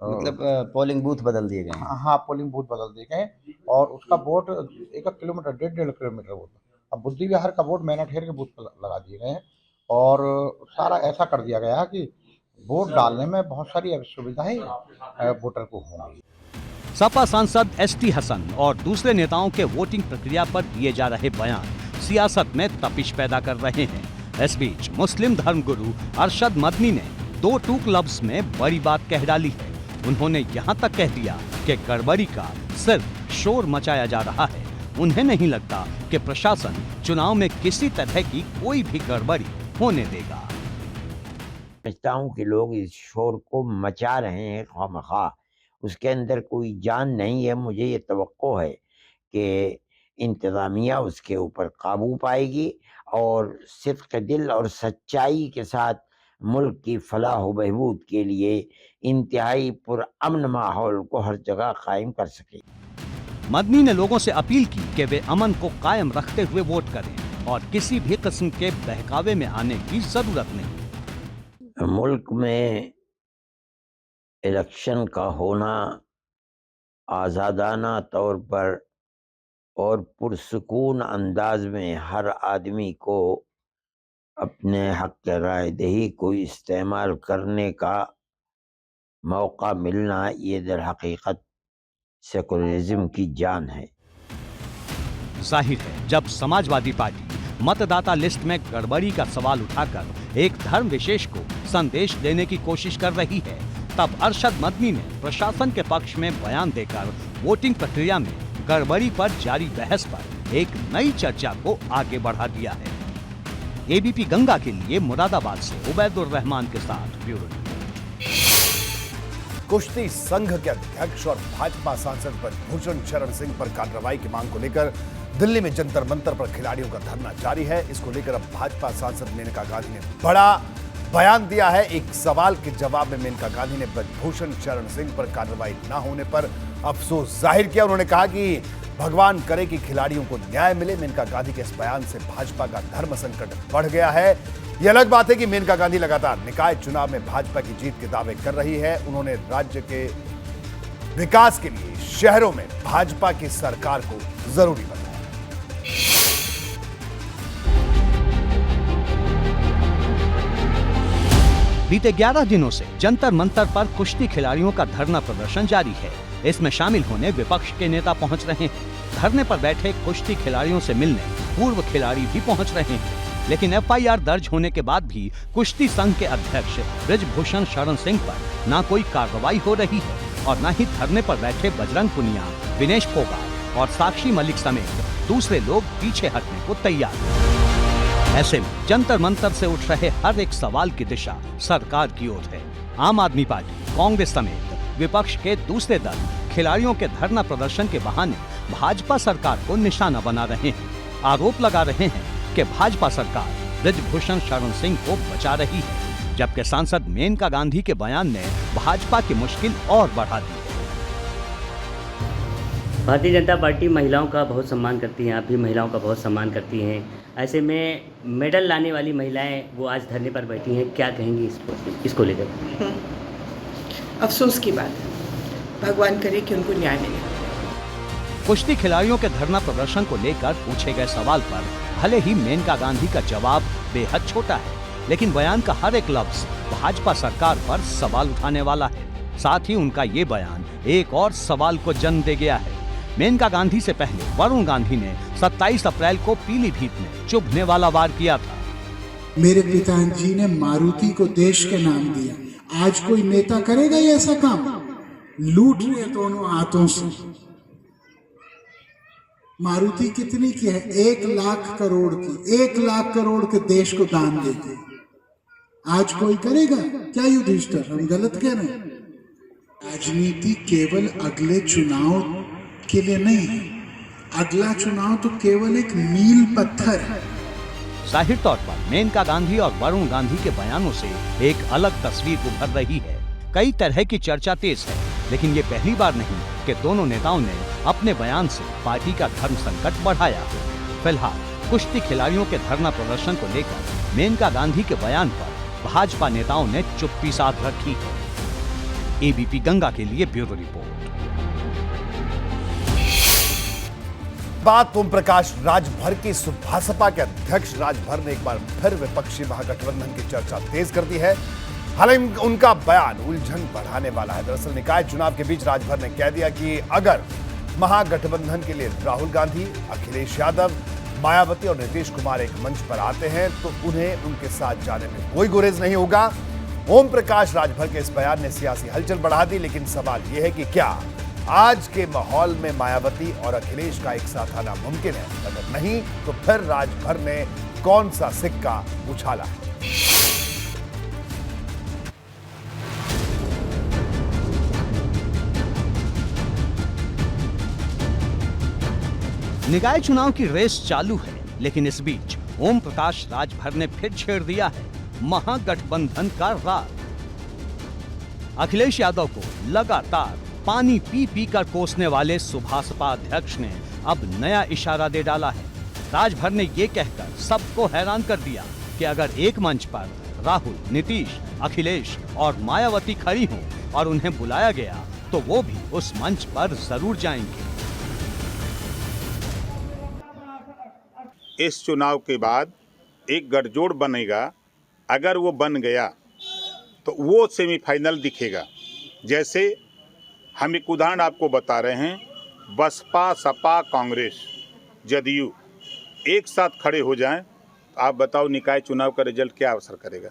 [SPEAKER 12] मतलब पोलिंग बूथ बदल दिए गए।
[SPEAKER 11] हाँ, पोलिंग बूथ बदल दिए गए और उसका वोट 1 किलोमीटर 1.5 किलोमीटर वोट। अब बुद्धि विहार का वोट मैना ठेर के बूथ पर लगा दिए गए हैं और सारा ऐसा कर दिया गया है कि वोट डालने में बहुत सारी सुविधाएं वोटर को होंगी।
[SPEAKER 2] सपा सांसद एसटी हसन और दूसरे नेताओं के वोटिंग प्रक्रिया पर दिए जा रहे बयान सियासत में तपिश पैदा कर रहे हैं। इस बीच मुस्लिम धर्मगुरु अरशद मदनी ने 2 टूक लफ्ज में बड़ी बात कह डाली है। उन्होंने यहाँ तक कह दिया कि गड़बड़ी का सिर्फ शोर मचाया जा रहा है। उन्हें नहीं लगता कि प्रशासन चुनाव में किसी तरह की कोई भी गड़बड़ी होने देगा।
[SPEAKER 13] समझता हूँ कि लोग इस शोर को मचा रहे हैं खामखा, उसके अंदर कोई जान नहीं है। मुझे ये तवक्को है कि इंतज़ामिया उसके ऊपर काबू पाएगी और सिद्क़ दिल और सच्चाई के साथ मुल्क की फलाह व बहबूद के लिए इंतहाई पुरअमन माहौल को हर जगह कायम कर सके।
[SPEAKER 2] मदनी ने लोगों से अपील की कि वे अमन को कायम रखते हुए वोट करें। और किसी भी किस्म के बहकावे में आने की जरूरत नहीं।
[SPEAKER 13] मुल्क में इलेक्शन का होना आज़ादाना तौर पर और पुरसुकून अंदाज में हर आदमी को अपने हक राय दही को इस्तेमाल करने का मौका मिलना, ये दर हकीकत सेकुलरिज्म की जान है।
[SPEAKER 2] जाहिर है, जब समाजवादी पार्टी मतदाता लिस्ट में गड़बड़ी का सवाल उठाकर एक धर्म विशेष को संदेश देने की कोशिश कर रही है, तब अरशद मदनी ने प्रशासन के पक्ष में बयान देकर वोटिंग प्रक्रिया में गड़बड़ी पर जारी बहस पर एक नई चर्चा को आगे बढ़ा दिया है। एबीपी गंगा के लिए मुरादाबाद से उबैदुर रहमान के साथ ब्यूरो रिपोर्ट।
[SPEAKER 1] कुश्ती संघ के अध्यक्ष और भाजपा सांसद ब्रजभूषण शरण सिंह पर कार्रवाई की मांग को लेकर दिल्ली में जंतर मंतर पर खिलाड़ियों का धरना जारी है। इसको लेकर अब भाजपा सांसद मेनका गांधी ने बड़ा बयान दिया है। एक सवाल के जवाब में मेनका गांधी ने ब्रजभूषण शरण सिंह पर कार्रवाई न होने पर अफसोस जाहिर किया। उन्होंने कहा कि भगवान करे कि खिलाड़ियों को न्याय मिले। मेनका गांधी के इस बयान से भाजपा का धर्म संकट बढ़ गया है। यह अलग बात है कि मेनका गांधी लगातार निकाय चुनाव में भाजपा की जीत के दावे कर रही है। उन्होंने राज्य के विकास के लिए शहरों में भाजपा की सरकार को जरूरी बताया।
[SPEAKER 2] बीते 11 दिनों से जंतर मंतर पर कुश्ती खिलाड़ियों का धरना प्रदर्शन जारी है। इसमें शामिल होने विपक्ष के नेता पहुंच रहे हैं। धरने पर बैठे कुश्ती खिलाड़ियों से मिलने पूर्व खिलाड़ी भी पहुंच रहे हैं, लेकिन एफआईआर दर्ज होने के बाद भी कुश्ती संघ के अध्यक्ष ब्रजभूषण शरण सिंह पर न कोई कार्रवाई हो रही है और न ही धरने पर बैठे बजरंग पुनिया, विनेश फोगाट और साक्षी मलिक समेत दूसरे लोग पीछे हटने को तैयार हैं। ऐसे में जंतर मंतर से उठ रहे हर एक सवाल की दिशा सरकार की ओर है। आम आदमी पार्टी, कांग्रेस समेत विपक्ष के दूसरे दल खिलाड़ियों के धरना प्रदर्शन के बहाने भाजपा सरकार को निशाना बना रहे हैं। आरोप लगा रहे हैं कि भाजपा सरकार ब्रजभूषण शरण सिंह को बचा रही है, जबकि सांसद मेनका गांधी के बयान ने भाजपा की मुश्किल और बढ़ा दी है।
[SPEAKER 14] भारतीय जनता पार्टी महिलाओं का बहुत सम्मान करती हैं, आप भी महिलाओं का बहुत सम्मान करती हैं। ऐसे में मेडल लाने वाली महिलाएं वो आज धरने पर बैठी हैं, क्या कहेंगी इसको लेकर?
[SPEAKER 15] अफसोस की बात है, भगवान करे कि उनको न्याय मिले।
[SPEAKER 2] कुश्ती खिलाड़ियों के धरना प्रदर्शन को लेकर पूछे गए सवाल पर भले ही मेनका गांधी का जवाब बेहद छोटा है, लेकिन बयान का हर एक लफ्ज भाजपा सरकार पर सवाल उठाने वाला है। साथ ही उनका ये बयान एक और सवाल को जन्म दे गया है। मेनका गांधी से पहले वरुण गांधी ने 27 अप्रैल को पीलीभीत में चुभने वाला वार किया था।
[SPEAKER 16] मेरे पिताजी ने मारुति को देश के नाम दिया। आज कोई नेता करेगा ये ऐसा काम? लूट रहे दोनों हाथों से। मारुति कितनी की है? 1 लाख करोड़ की। 1 लाख करोड़ के देश को दान देते। आज कोई करेगा क्या युधिष्ठिर? हम गलत कह रहे हैं। राजनीति केवल अगले चुनाव के लिए नहीं है। अगला चुनाव तो केवल एक मील पत्थर है।
[SPEAKER 2] जाहिर तौर पर मेनका गांधी और वरुण गांधी के बयानों से एक अलग तस्वीर उभर रही है। कई तरह की चर्चा तेज है, लेकिन ये पहली बार नहीं कि दोनों नेताओं ने अपने बयान से पार्टी का धर्म संकट बढ़ाया। फिलहाल कुश्ती खिलाड़ियों के धरना प्रदर्शन को लेकर मेनका गांधी के बयान पर भाजपा नेताओं ने चुप्पी साध रखी है। एबीपी गंगा के लिए ब्यूरो रिपोर्ट।
[SPEAKER 1] बात ओम प्रकाश राजभर की भाजपा के अध्यक्ष राजभर ने एक बार फिर विपक्षी महागठबंधन की चर्चा तेज कर दी है। हालांकि उनका बयान उलझन बढ़ाने वाला है। दरअसल निकाय चुनाव के बीच राजभर ने कह दिया कि अगर महागठबंधन के लिए राहुल गांधी, अखिलेश यादव, मायावती और नीतीश कुमार एक मंच पर आते हैं तो उन्हें उनके साथ जाने में कोई गुरेज नहीं होगा। ओम प्रकाश राजभर के इस बयान ने सियासी हलचल बढ़ा दी, लेकिन सवाल यह है कि क्या आज के माहौल में मायावती और अखिलेश का एक साथ आना मुमकिन है? अगर नहीं तो फिर राजभर ने कौन सा सिक्का उछाला है?
[SPEAKER 2] निकाय चुनाव की रेस चालू है, लेकिन इस बीच ओम प्रकाश राजभर ने फिर छेड़ दिया है महागठबंधन का राग। अखिलेश यादव को लगातार पानी पी पी कर कोसने वाले सुभासपा अध्यक्ष ने अब नया इशारा दे डाला है। राजभर ने ये कहकर सबको हैरान कर दिया कि अगर एक मंच पर राहुल, नीतीश, अखिलेश और मायावती खड़ी हों और उन्हें बुलाया गया तो वो भी उस मंच पर जरूर जाएंगे।
[SPEAKER 17] इस चुनाव के बाद एक गठजोड़ बनेगा, अगर वो बन गया तो वो सेमीफाइनल दिखेगा। जैसे हम एक उदाहरण आपको बता रहे हैं, बसपा, सपा, कांग्रेस, जदयू एक साथ खड़े हो जाएं, आप बताओ निकाय चुनाव का रिजल्ट क्या असर करेगा।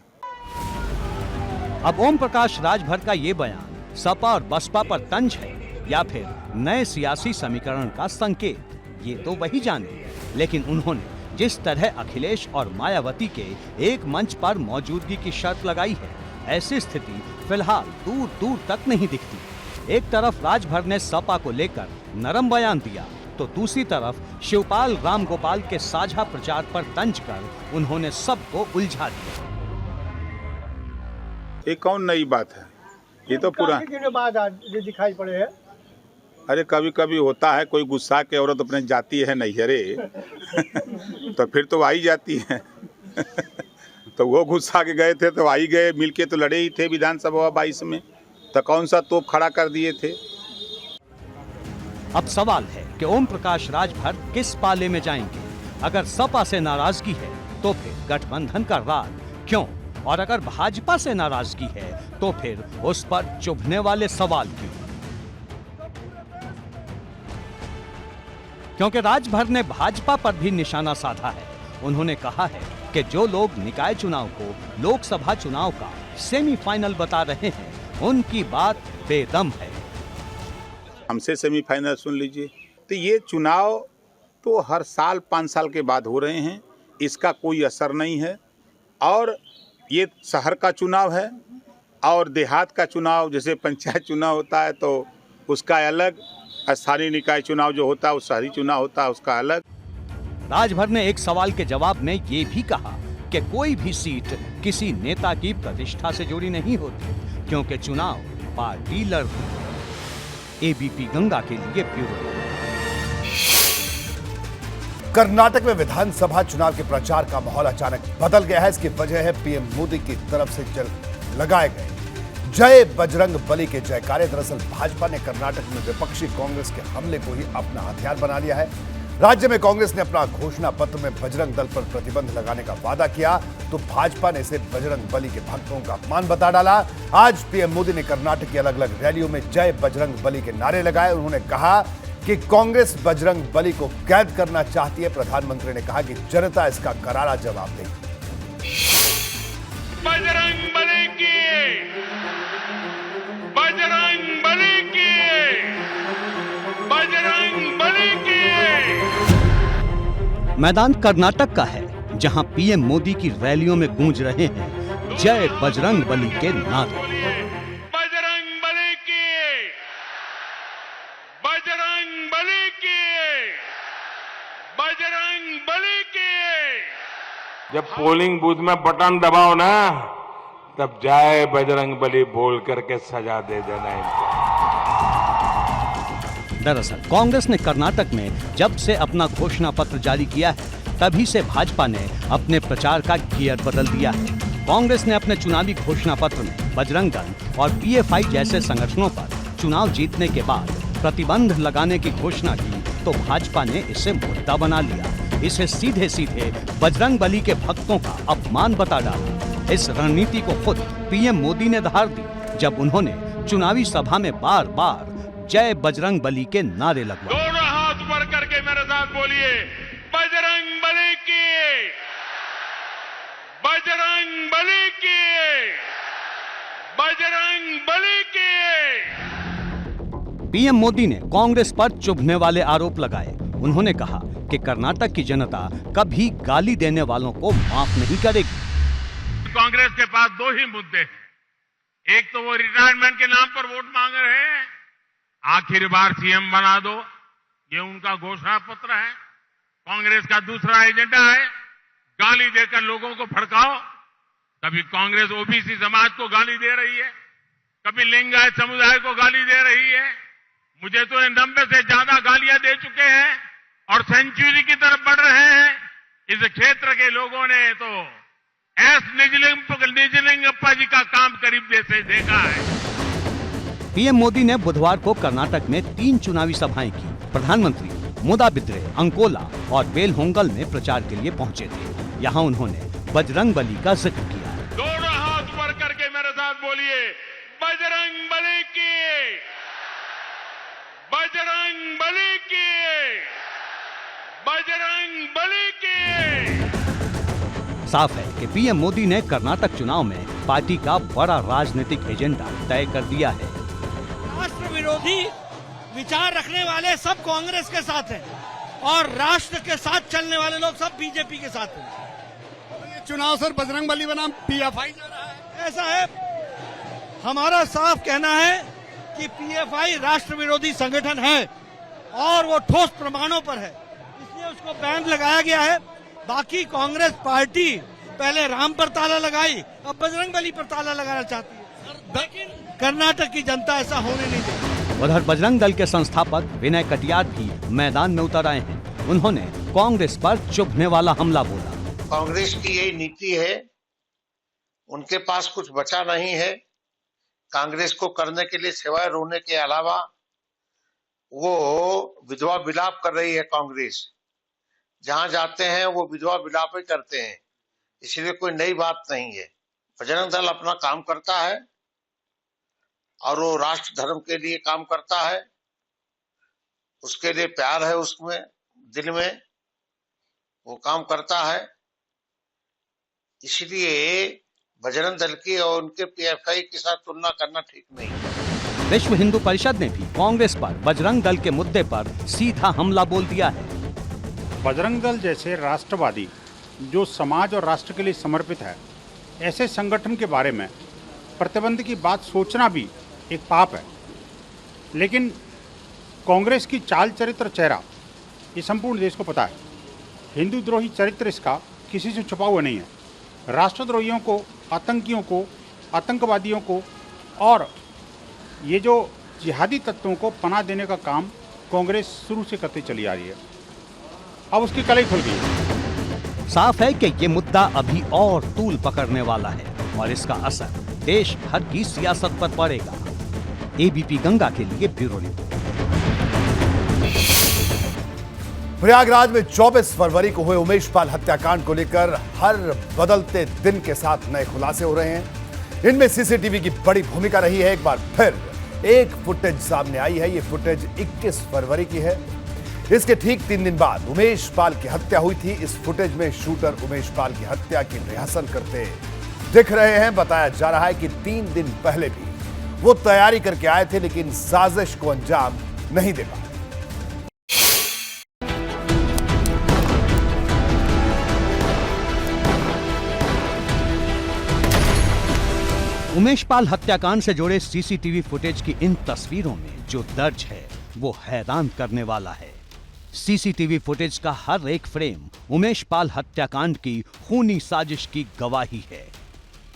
[SPEAKER 2] अब ओम प्रकाश राजभर का ये बयान सपा और बसपा पर तंज है या फिर नए सियासी समीकरण का संकेत, ये तो वही जाने। लेकिन उन्होंने जिस तरह अखिलेश और मायावती के एक मंच पर मौजूदगी की शर्त लगाई है, ऐसी स्थिति फिलहाल दूर दूर तक नहीं दिखती। एक तरफ राजभर ने सपा को लेकर नरम बयान दिया तो दूसरी तरफ शिवपाल राम गोपाल के साझा प्रचार पर तंज कर उन्होंने सबको उलझा दिया।
[SPEAKER 17] ये कौन नई बात है, ये तो पूरा
[SPEAKER 18] बाद जो दिखाई पड़े है।
[SPEAKER 17] अरे कभी कभी होता है, कोई गुस्सा के औरत अपने जाती है नैहरे तो फिर तो आई जाती है तो वो गुस्सा के गए थे तो आई गए, मिलके तो लड़े ही थे विधानसभा 22 में, तो कौन सा तोप खड़ा कर दिए थे।
[SPEAKER 2] अब सवाल है कि ओम प्रकाश राजभर किस पाले में जाएंगे। अगर सपा से नाराजगी है तो फिर गठबंधन का राग क्यों, और अगर भाजपा से नाराजगी है तो फिर उस पर चुभने वाले सवाल क्यों। क्योंकि राजभर ने भाजपा पर भी निशाना साधा है। उन्होंने कहा है कि जो लोग निकाय चुनाव को लोकसभा चुनाव का सेमीफाइनल बता रहे हैं, उनकी बात बेदम है।
[SPEAKER 17] हमसे सेमीफाइनल सुन लीजिए, तो ये चुनाव तो हर साल 5 साल के बाद हो रहे हैं, इसका कोई असर नहीं है। और ये शहर का चुनाव है और देहात का चुनाव, जैसे पंचायत चुनाव होता है तो उसका अलग, स्थानीय निकाय चुनाव जो होता है, उस शहरी चुनाव होता है उसका अलग।
[SPEAKER 2] राजभर ने एक सवाल के जवाब में ये भी कहा कि कोई भी सीट किसी नेता की प्रतिष्ठा से जुड़ी नहीं होती, क्योंकि चुनाव पार्टी लड़ती है। एबीपी गंगा के लिए ब्यूरो।
[SPEAKER 1] कर्नाटक में विधानसभा चुनाव के प्रचार का माहौल अचानक बदल गया है। इसकी वजह है पीएम मोदी की तरफ से लगाए गए जय बजरंग बली के जयकारे। दरअसल भाजपा ने कर्नाटक में विपक्षी कांग्रेस के हमले को ही अपना हथियार बना लिया है। राज्य में कांग्रेस ने अपना घोषणा पत्र में बजरंग दल पर प्रतिबंध लगाने का वादा किया तो भाजपा ने इसे बजरंग बली के भक्तों का अपमान बता डाला। आज पीएम मोदी ने कर्नाटक की अलग अलग रैलियों में जय बजरंग बली के नारे लगाए। उन्होंने कहा कि कांग्रेस बजरंग बली को कैद करना चाहती है। प्रधानमंत्री ने कहा कि जनता इसका करारा जवाब देगी।
[SPEAKER 19] बजरंग बली की, बजरंग बली की, बजरंग बली की।
[SPEAKER 2] मैदान कर्नाटक का है, जहां पीएम मोदी की रैलियों में गूंज रहे हैं जय बजरंग बली के नारे।
[SPEAKER 19] बजरंग बली की, बजरंग बली की, बजरंग बली की।
[SPEAKER 20] जब पोलिंग बूथ में बटन दबाओ ना, तब जय बजरंग बली बोल करके सजा दे देना इनको।
[SPEAKER 2] दरअसल कांग्रेस ने कर्नाटक में जब से अपना घोषणा पत्र जारी किया है, तभी से भाजपा ने अपने प्रचार का गियर बदल दिया है। कांग्रेस ने अपने चुनावी घोषणा पत्र में बजरंग दल और पीएफआई जैसे संगठनों पर चुनाव जीतने के बाद प्रतिबंध लगाने की घोषणा की, तो भाजपा ने इसे मुद्दा बना लिया। इसे सीधे सीधे बजरंग बली के भक्तों का अपमान बता डाला। इस रणनीति को खुद पीएम मोदी ने धार दी, जब उन्होंने चुनावी सभा में बार बार जय बजरंग बली के नारे लगवाए।
[SPEAKER 19] दोनों हाथ बढ़ करके मेरे साथ बोलिए, बजरंग बली की, बजरंग बली की, बजरंग बली की।
[SPEAKER 2] पीएम मोदी ने कांग्रेस पर चुभने वाले आरोप लगाए। उन्होंने कहा कि कर्नाटक की जनता कभी गाली देने वालों को माफ नहीं करेगी।
[SPEAKER 19] कांग्रेस के पास दो ही मुद्दे हैं, एक तो वो रिटायरमेंट के नाम पर वोट मांग रहे हैं, आखिरी बार सीएम बना दो, ये उनका घोषणा पत्र है। कांग्रेस का दूसरा एजेंडा है गाली देकर लोगों को भड़काओ। कभी कांग्रेस ओबीसी समाज को गाली दे रही है, कभी लिंगायत समुदाय को गाली दे रही है। मुझे तो 90 से ज्यादा गालियां दे चुके हैं और सेंचुरी की तरफ बढ़ रहे हैं। इस क्षेत्र के लोगों ने तो एस निजलिंगप्पा जी का काम करीब से देखा है।
[SPEAKER 2] पीएम मोदी ने बुधवार को कर्नाटक में 3 चुनावी सभाएं की। प्रधानमंत्री मुदाबिद्रे, अंकोला और बेलहोंगल में प्रचार के लिए पहुंचे थे। यहाँ उन्होंने बजरंगबली का जिक्र किया।
[SPEAKER 19] दोनों हाथ ऊपर करके मेरे साथ बोलिए, बजरंगबली की, बजरंगबली की, बजरंगबली की।
[SPEAKER 2] साफ है कि पीएम मोदी ने कर्नाटक चुनाव में पार्टी का बड़ा राजनीतिक एजेंडा तय कर दिया है।
[SPEAKER 21] राष्ट्र विरोधी विचार रखने वाले सब कांग्रेस के साथ हैं और राष्ट्र के साथ चलने वाले लोग सब बीजेपी के साथ हैं।
[SPEAKER 22] चुनाव सर बजरंगबली बनाम पीएफआई जा रहा है,
[SPEAKER 21] ऐसा है। हमारा साफ कहना है कि पीएफआई राष्ट्र विरोधी संगठन है और वो ठोस प्रमाणों पर है, इसलिए उसको बैन लगाया गया है। बाकी कांग्रेस पार्टी पहले राम पर ताला लगाई, अब बजरंगबली पर ताला लगाना चाहती है, लेकिन कर्नाटक की जनता ऐसा होने नहीं देगी।
[SPEAKER 2] उधर बजरंग दल के संस्थापक विनय कटियार भी मैदान में उतर आए हैं। उन्होंने कांग्रेस पर चुभने वाला हमला बोला।
[SPEAKER 23] कांग्रेस की यही नीति है, उनके पास कुछ बचा नहीं है। कांग्रेस को करने के लिए सिवाय रोने के अलावा वो विधवा विलाप कर रही है। कांग्रेस जहां जाते हैं वो विधवा विलाप ही करते हैं, इसलिए कोई नई बात नहीं है। बजरंग दल अपना काम करता है और वो राष्ट्र धर्म के लिए काम करता है, उसके लिए प्यार है, उसमें दिल में वो काम करता है। इसलिए बजरंग दल की और उनके पीएफआई के साथ तुलना करना ठीक नहीं है।
[SPEAKER 2] विश्व हिंदू परिषद ने भी कांग्रेस पर बजरंग दल के मुद्दे पर सीधा हमला बोल दिया है।
[SPEAKER 24] बजरंग दल जैसे राष्ट्रवादी जो समाज और राष्ट्र के लिए समर्पित है, ऐसे संगठन के बारे में प्रतिबंध की बात सोचना भी एक पाप है। लेकिन कांग्रेस की चाल चरित्र चेहरा ये संपूर्ण देश को पता है। हिंदू द्रोही चरित्र इसका किसी से छुपा हुआ नहीं है। राष्ट्रद्रोहियों को, आतंकियों को, आतंकवादियों को और ये जो जिहादी तत्वों को पनाह देने का काम कांग्रेस शुरू से करती चली आ रही है। अब उसकी कलई खुल गई है।
[SPEAKER 2] साफ है कि ये मुद्दा अभी और तूल पकड़ने वाला है और इसका असर देश भर की सियासत पर पड़ेगा। एबीपी गंगा के लिए ब्यूरो रिपोर्ट।
[SPEAKER 1] प्रयागराज में 24 फरवरी को हुए उमेश पाल हत्याकांड को लेकर हर बदलते दिन के साथ नए खुलासे हो रहे हैं। इनमें सीसीटीवी की बड़ी भूमिका रही है। एक बार फिर एक फुटेज सामने आई है। ये फुटेज 21 फरवरी की है। इसके ठीक 3 दिन बाद उमेश पाल की हत्या हुई थी। इस फुटेज में शूटर उमेश पाल की हत्या की रिहर्सल करते दिख रहे हैं। बताया जा रहा है कि 3 दिन पहले भी वो तैयारी करके आए थे, लेकिन साजिश को अंजाम नहीं दे पाए।
[SPEAKER 2] उमेश पाल हत्याकांड से जुड़े सीसीटीवी फुटेज की इन तस्वीरों में जो दर्ज है वो हैरान करने वाला है। सीसीटीवी फुटेज का हर एक फ्रेम उमेश पाल हत्याकांड की खूनी साजिश की गवाही है।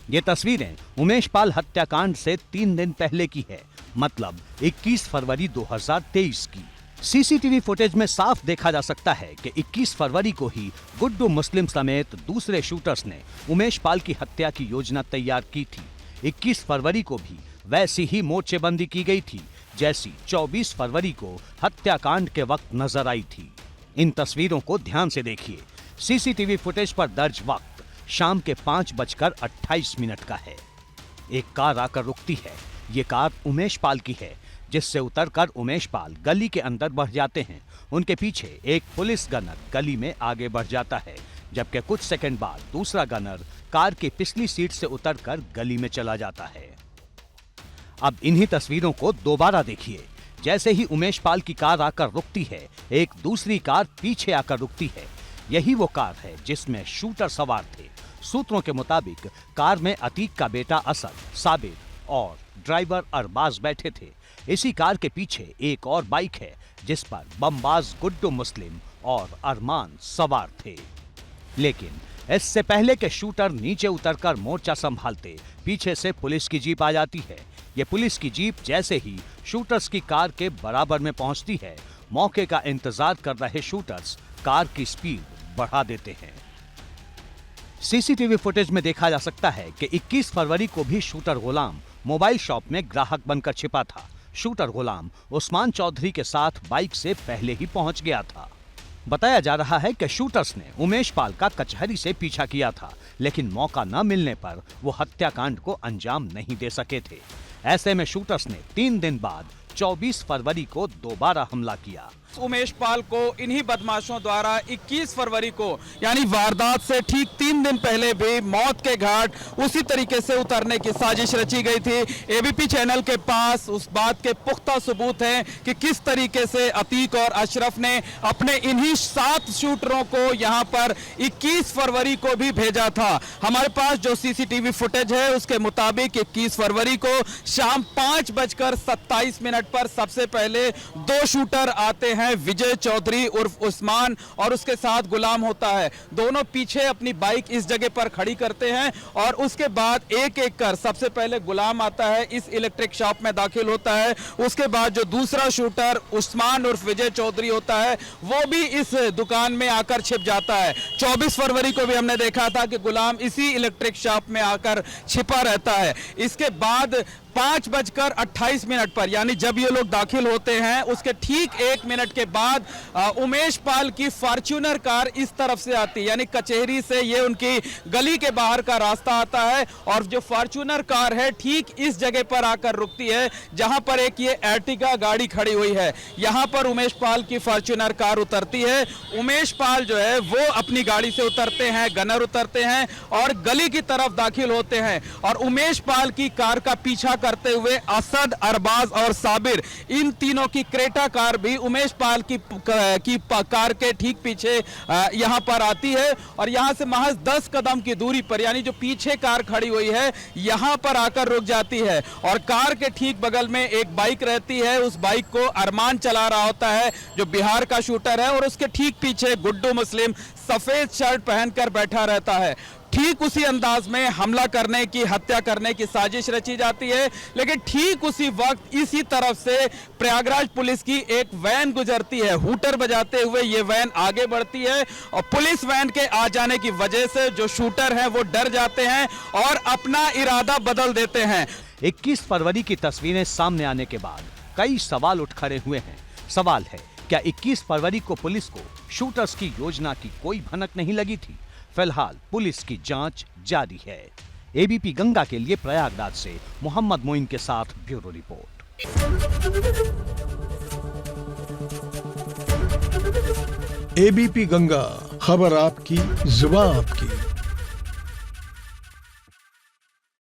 [SPEAKER 2] ये तस्वीरें उमेश पाल हत्याकांड से 3 दिन पहले की है, मतलब 21 फरवरी 2023 की। सीसीटीवी फुटेज में साफ देखा जा सकता है कि 21 फरवरी को ही गुड्डू मुस्लिम समेत दूसरे शूटर्स ने उमेश पाल की हत्या की योजना तैयार की थी। 21 फरवरी को भी वैसी ही मोर्चेबंदी की गई थी जैसी 24 फरवरी को हत्याकांड के वक्त नजर आई थी। इन तस्वीरों को ध्यान से देखिए। सीसीटीवी फुटेज पर दर्ज वक्त शाम के 5:28 का है। एक कार आकर रुकती है। ये कार उमेश पाल की है, जिससे उतरकर उमेश पाल गली के अंदर बढ़ जाते हैं। उनके पीछे एक पुलिस गनर गली में आगे बढ़ जाता है, जबकि कुछ सेकंड बाद दूसरा गनर कार की पिछली सीट से उतरकर गली में चला जाता है। अब इन्हीं तस्वीरों को दोबारा देखिए। जैसे ही उमेश पाल की कार आकर रुकती है, एक दूसरी कार पीछे आकर रुकती है। यही वो कार है जिसमें शूटर सवार थे। सूत्रों के मुताबिक कार में अतीक का बेटा असद, साबिर और ड्राइवर अरबाज बैठे थे। इसी कार के पीछे एक और बाइक है जिस पर बमबाज गुड्डू मुस्लिम और अरमान सवार थे। लेकिन इससे पहले के शूटर नीचे उतरकर मोर्चा संभालते, पीछे से पुलिस की जीप आ जाती है। ये पुलिस की जीप जैसे ही शूटर्स की कार के बराबर में पहुंचती है, मौके का इंतजार कर रहे शूटर्स कार की स्पीड बढ़ा देते हैं। सीसीटीवी फुटेज में देखा जा सकता है कि 21 फरवरी को भी शूटर गुलाम मोबाइल शॉप में ग्राहक बनकर छिपा था। शूटर गुलाम उस्मान चौधरी के साथ बाइक से पहले ही पहुंच गया था। बताया जा रहा है कि शूटर्स ने उमेश पाल का कचहरी से पीछा किया था, लेकिन मौका न मिलने पर वो हत्याकांड को अंजाम नहीं दे सके थे। ऐसे में शूटर्स ने 3 दिन बाद 24 फरवरी को दोबारा हमला किया।
[SPEAKER 3] उमेश पाल को इन्हीं बदमाशों द्वारा 21 फरवरी को यानी वारदात से ठीक 3 दिन पहले भी मौत के घाट उसी तरीके से उतरने की साजिश रची गई थी। एबीपी चैनल के पास उस बात के पुख्ता सबूत हैं कि किस तरीके से अतीक और अशरफ ने अपने इन्हीं 7 शूटरों को यहां पर 21 फरवरी को भी भेजा था। हमारे पास जो सीसीटीवी फुटेज है उसके मुताबिक 21 फरवरी को शाम 5:27 पर सबसे पहले 2 शूटर आते हैं। विजय चौधरी उर्फ उस्मान और उसके साथ गुलाम होता है। दोनों पीछे अपनी बाइक इस जगह पर खड़ी करते हैं और उसके बाद एक एक कर सबसे पहले गुलाम आता है, इस इलेक्ट्रिक शॉप में दाखिल होता है। उसके बाद जो दूसरा शूटर उस्मान उर्फ विजय चौधरी होता है वो भी इस दुकान में आकर छिप जाता है। 24 फरवरी को भी हमने देखा था कि गुलाम इसी इलेक्ट्रिक शॉप में आकर छिपा रहता है। इसके बाद 5:28 पर यानी जब ये लोग दाखिल होते हैं उसके ठीक 1 मिनट के बाद उमेश पाल की फॉर्च्यूनर कार इस तरफ से आती है, यानी कचहरी से ये उनकी गली के बाहर का रास्ता आता है और जो फॉर्च्यूनर कार है ठीक इस जगह पर आकर रुकती है जहां पर एक ये एर्टिगा गाड़ी खड़ी हुई है। यहां पर उमेश पाल की फॉर्च्यूनर कार उतरती है। उमेश पाल जो है वो अपनी गाड़ी से उतरते हैं, गनर उतरते हैं और गली की तरफ दाखिल होते हैं और उमेश पाल की कार का पीछा करते हुए असद, अरबाज और साबिर, इन तीनों की क्रेटा कार भी उमेश पाल की कार के ठीक पीछे यहां पर आती है और यहां से महज 10 कदम की दूरी पर यानी जो पीछे कार खड़ी हुई है यहां पर आकर रुक जाती है और कार के ठीक बगल में एक बाइक रहती है। उस बाइक को अरमान चला रहा होता है जो बिहार का शूटर है और उसके ठीक पीछे गुड्डू मुस्लिम सफेद शर्ट पहनकर बैठा रहता है। ठीक उसी अंदाज में हमला करने की, हत्या करने की साजिश रची जाती है, लेकिन ठीक उसी वक्त इसी तरफ से प्रयागराज पुलिस की एक वैन गुजरती है। हूटर बजाते हुए ये वैन आगे बढ़ती है और पुलिस वैन के आ जाने की वजह से जो शूटर हैं वो डर जाते हैं और अपना इरादा बदल देते हैं।
[SPEAKER 2] 21 फरवरी की तस्वीरें सामने आने के बाद कई सवाल उठ खड़े हुए हैं। सवाल है, क्या 21 फरवरी को पुलिस को शूटर्स की योजना की कोई भनक नहीं लगी थी? फिलहाल पुलिस की जांच जारी है। एबीपी गंगा के लिए प्रयागराज से मोहम्मद मोइन के साथ ब्यूरो रिपोर्ट।
[SPEAKER 4] एबीपी गंगा, खबर आपकी, जुबान आपकी।